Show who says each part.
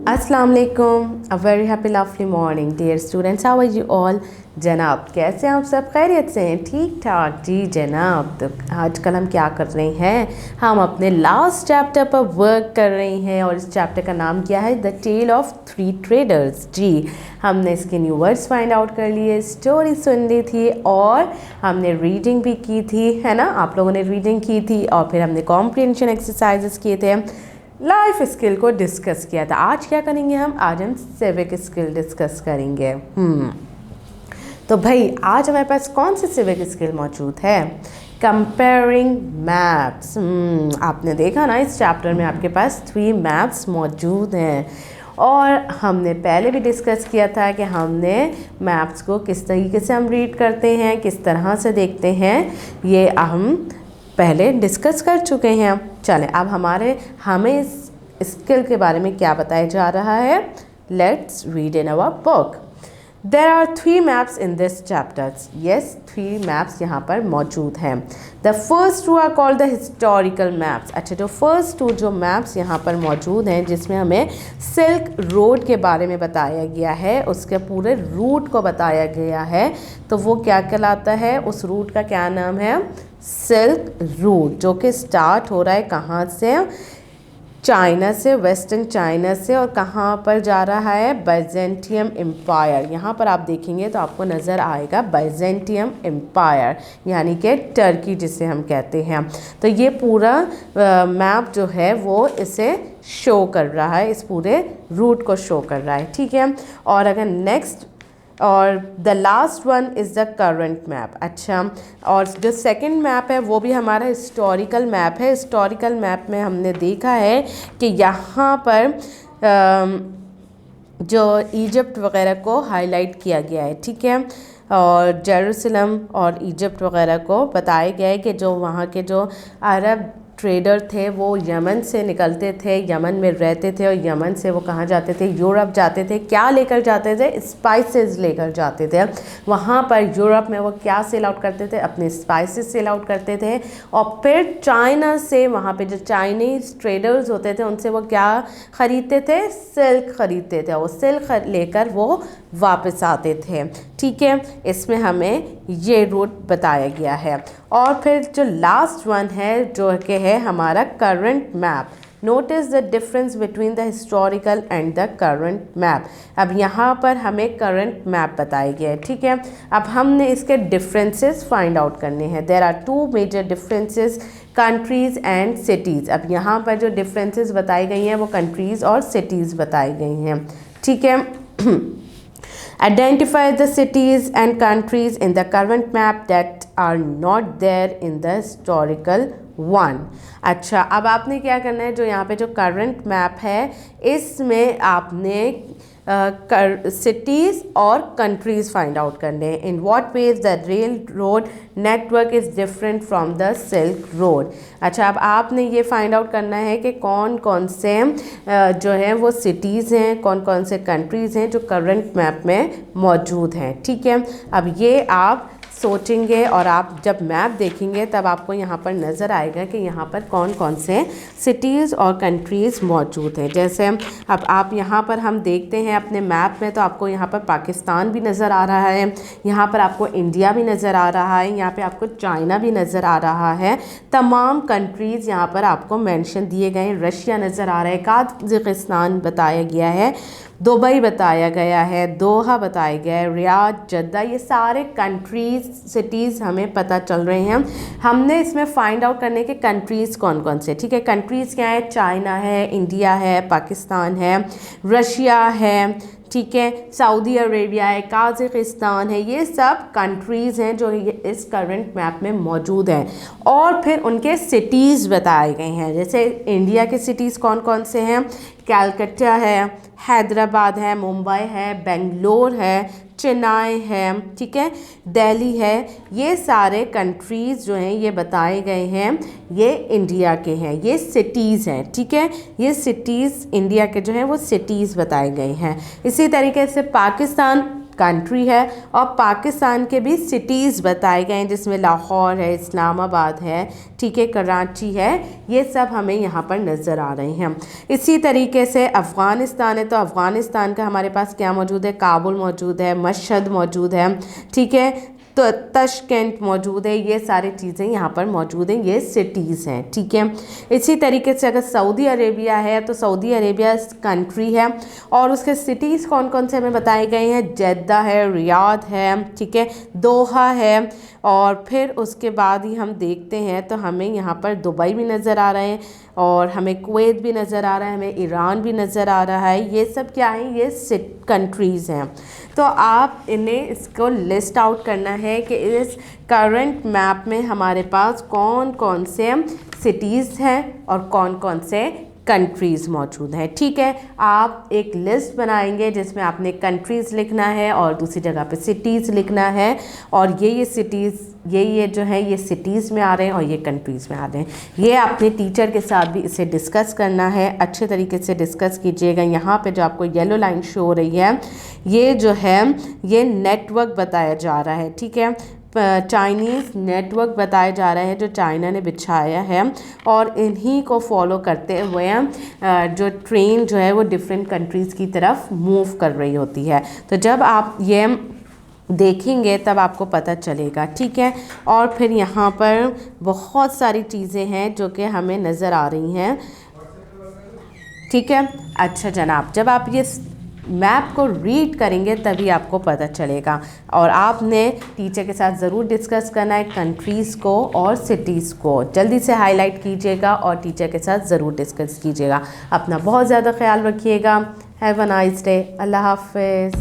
Speaker 1: अस्सलाम वालेकुम, a very happy lovely morning dear students, how are you all. जनाब कैसे हैं आप सब? खैरियत से हैं? ठीक ठाक जी जनाब। तो आजकल हम क्या कर रहे हैं, हम अपने लास्ट चैप्टर पर वर्क कर रहे हैं और इस चैप्टर का नाम क्या है, the tale of three traders. जी, हमने इसके न्यू वर्ड्स फाइंड आउट कर लिए, स्टोरी सुन ली थी और हमने रीडिंग भी की थी, है ना। आप लोगों ने रीडिंग की थी और फिर हमने कॉम्प्रिहेंशन एक्सरसाइजेस किए थे, लाइफ स्किल को डिस्कस किया था। आज क्या करेंगे आज हम सिविक स्किल डिस्कस करेंगे। तो भाई आज हमारे पास कौन सी सिविक स्किल मौजूद है? Comparing maps. आपने देखा ना, इस चैप्टर में आपके पास 3 मैप्स मौजूद हैं और हमने पहले भी डिस्कस किया था कि हमने मैप्स को किस तरीके से हम रीड करते हैं, किस तरह से देखते हैं, ये हम पहले डिस्कस कर चुके हैं। चलें, अब हमें इस स्किल के बारे में क्या बताया जा रहा है। Let's read in our book. There are 3 maps in this chapters. Yes, 3 maps यहाँ पर मौजूद हैं। The first 2 are called the historical maps. अच्छा, जो फर्स्ट 2 जो मैप्स यहाँ पर मौजूद हैं, जिसमें हमें सिल्क रोड के बारे में बताया गया है, उसके पूरे रूट को बताया गया है, तो वो क्या कहलाता है, उस रूट का क्या नाम है? सिल्क रूट, जो कि स्टार्ट हो रहा है कहाँ से? चाइना से, वेस्टर्न चाइना से, और कहाँ पर जा रहा है? Byzantium empire. यहाँ पर आप देखेंगे तो आपको नज़र आएगा बाइजेंटियम एम्पायर, यानी कि टर्की जिसे हम कहते हैं। तो ये पूरा मैप जो है वो इसे शो कर रहा है, इस पूरे रूट को शो कर रहा है, ठीक है। और अगर नेक्स्ट और the last one is the current map. अच्छा, और जो सेकंड मैप है वो भी हमारा हिस्टोरिकल मैप है। हिस्टोरिकल मैप में हमने देखा है कि यहाँ पर जो इजिप्ट वगैरह को हाईलाइट किया गया है, ठीक है, और जेरूसलम और इजिप्ट वगैरह को बताया गया है कि जो वहाँ के जो अरब ट्रेडर थे वो यमन से निकलते थे, यमन में रहते थे, और यमन से वो कहाँ जाते थे? यूरोप जाते थे। क्या लेकर जाते थे? स्पाइसेस लेकर जाते थे। वहाँ पर यूरोप में वो क्या सेल आउट करते थे? अपने स्पाइसेस सेल आउट करते थे। और फिर चाइना से, वहाँ पे जो चाइनीज़ ट्रेडर्स होते थे, उनसे वो क्या ख़रीदते थे? सिल्क ख़रीदते थे। वो सिल्क लेकर वो वापस आते थे, ठीक है। इसमें हमें ये रूट बताया गया है। और फिर जो लास्ट वन है जो कि है हमारा current map. Notice the difference between the historical and the current map. अब यहाँ पर हमें करंट मैप बताया गया है, ठीक है। अब हमने इसके डिफरेंसेस फाइंड आउट करने हैं। There are 2 major differences, countries and cities. अब यहाँ पर जो डिफरेंसेस बताई गई हैं वो कंट्रीज़ और सिटीज़ बताई गई हैं, ठीक है। Identify the cities and countries in the current map that are not there in the historical one. अच्छा, अब आपने क्या करना है, जो यहाँ पे जो करंट मैप है इसमें आपने सिटीज़ और कंट्रीज़ फाइंड आउट करने हैं। In what ways the rail road network is different from the silk road. अच्छा, अब आपने ये फाइंड आउट करना है कि कौन कौन से जो हैं वो सिटीज़ हैं, कौन कौन से कंट्रीज़ हैं जो करंट मैप में मौजूद हैं, ठीक है। अब ये आप सोचेंगे और आप जब मैप देखेंगे तब आपको यहाँ पर नज़र आएगा कि यहाँ पर कौन कौन से सिटीज़ और कंट्रीज़ मौजूद हैं। जैसे अब आप यहाँ पर हम देखते हैं अपने मैप में, तो आपको यहाँ पर पाकिस्तान भी नज़र आ रहा है, यहाँ पर आपको इंडिया भी नज़र आ रहा है, यहाँ पे आपको चाइना भी नज़र आ रहा है। तमाम कंट्रीज़ यहाँ पर आपको मेंशन दिए गए हैं। रशिया नज़र आ रहा है, काज़ाकिस्तान बताया गया है, दुबई बताया गया है, दोहा बताया गया है, रियाद, जद्दा, ये सारे कंट्रीज़ सिटीज़ हमें पता चल रहे हैं। हमने इसमें फाइंड आउट करने के कंट्रीज़ कौन कौन से, ठीक है। कंट्रीज़ क्या है? चाइना है, इंडिया है, पाकिस्तान है, रशिया है, ठीक है, सऊदी अरेबिया है, काज़ाकिस्तान है, ये सब कंट्रीज़ हैं जो इस करंट मैप में मौजूद हैं। और फिर उनके सिटीज़ बताए गए हैं। जैसे इंडिया के सिटीज़ कौन कौन से हैं? कलकत्ता है, हैदराबाद है, मुंबई है, बेंगलोर है, चेन्नई है, ठीक है, दिल्ली है। ये सारे कंट्रीज़ जो हैं ये बताए गए हैं, ये इंडिया के हैं, ये सिटीज़ हैं, ठीक है। ये सिटीज़ इंडिया के जो हैं वो सिटीज़ बताए गए हैं। इसी तरीके से पाकिस्तान कंट्री है। और पाकिस्तान के भी सिटीज़ बताए गए हैं, जिसमें लाहौर है, इस्लामाबाद है, ठीक है, कराची है, ये सब हमें यहाँ पर नज़र आ रहे हैं। इसी तरीके से अफ़गानिस्तान है, तो अफ़गानिस्तान का हमारे पास क्या मौजूद है, काबुल मौजूद है, मशहद मौजूद है, ठीक है, तो तशकेंट मौजूद है, ये सारी चीज़ें यहाँ पर मौजूद हैं, ये सिटीज़ हैं, ठीक है। इसी तरीके से अगर सऊदी अरेबिया है, तो सऊदी अरेबिया कंट्री है और उसके सिटीज़ कौन कौन से हमें बताए गए हैं, जेद्दा है, रियाद है, ठीक है, दोहा है, और फिर उसके बाद ही हम देखते हैं तो हमें यहाँ पर दुबई भी नज़र आ रहे हैं, और हमें कुवैत भी नज़र आ रहा है, हमें ईरान भी नज़र आ रहा है। ये सब क्या है, ये कंट्रीज़ हैं। तो आप इन्हें इसको लिस्ट आउट करना है कि इस करंट मैप में हमारे पास कौन कौन से सिटीज़ हैं और कौन कौन से कंट्रीज़ मौजूद हैं, ठीक है। आप एक लिस्ट बनाएंगे जिसमें आपने कंट्रीज़ लिखना है और दूसरी जगह पे सिटीज़ लिखना है, और ये सिटीज़ ये जो है ये सिटीज़ में आ रहे हैं और ये कंट्रीज़ में आ रहे हैं। ये अपने टीचर के साथ भी इसे डिस्कस करना है, अच्छे तरीके से डिस्कस कीजिएगा। यहाँ पे जो आपको येलो लाइन शो हो रही है, ये जो है ये नेटवर्क बताया जा रहा है, ठीक है, चाइनीज़ नेटवर्क बताया जा रहा है जो चाइना ने बिछाया है, और इन्हीं को फॉलो करते हुए जो ट्रेन जो है वो डिफरेंट कंट्रीज़ की तरफ मूव कर रही होती है। तो जब आप ये देखेंगे तब आपको पता चलेगा, ठीक है। और फिर यहाँ पर बहुत सारी चीज़ें हैं जो कि हमें नज़र आ रही हैं, ठीक है। अच्छा जनाब, जब आप ये मैप को रीड करेंगे तभी आपको पता चलेगा, और आपने टीचर के साथ ज़रूर डिस्कस करना है कंट्रीज़ को और सिटीज़ को। जल्दी से हाईलाइट कीजिएगा और टीचर के साथ ज़रूर डिस्कस कीजिएगा। अपना बहुत ज़्यादा ख्याल रखिएगा। Have a nice day. अल्लाह हाफ़िज़।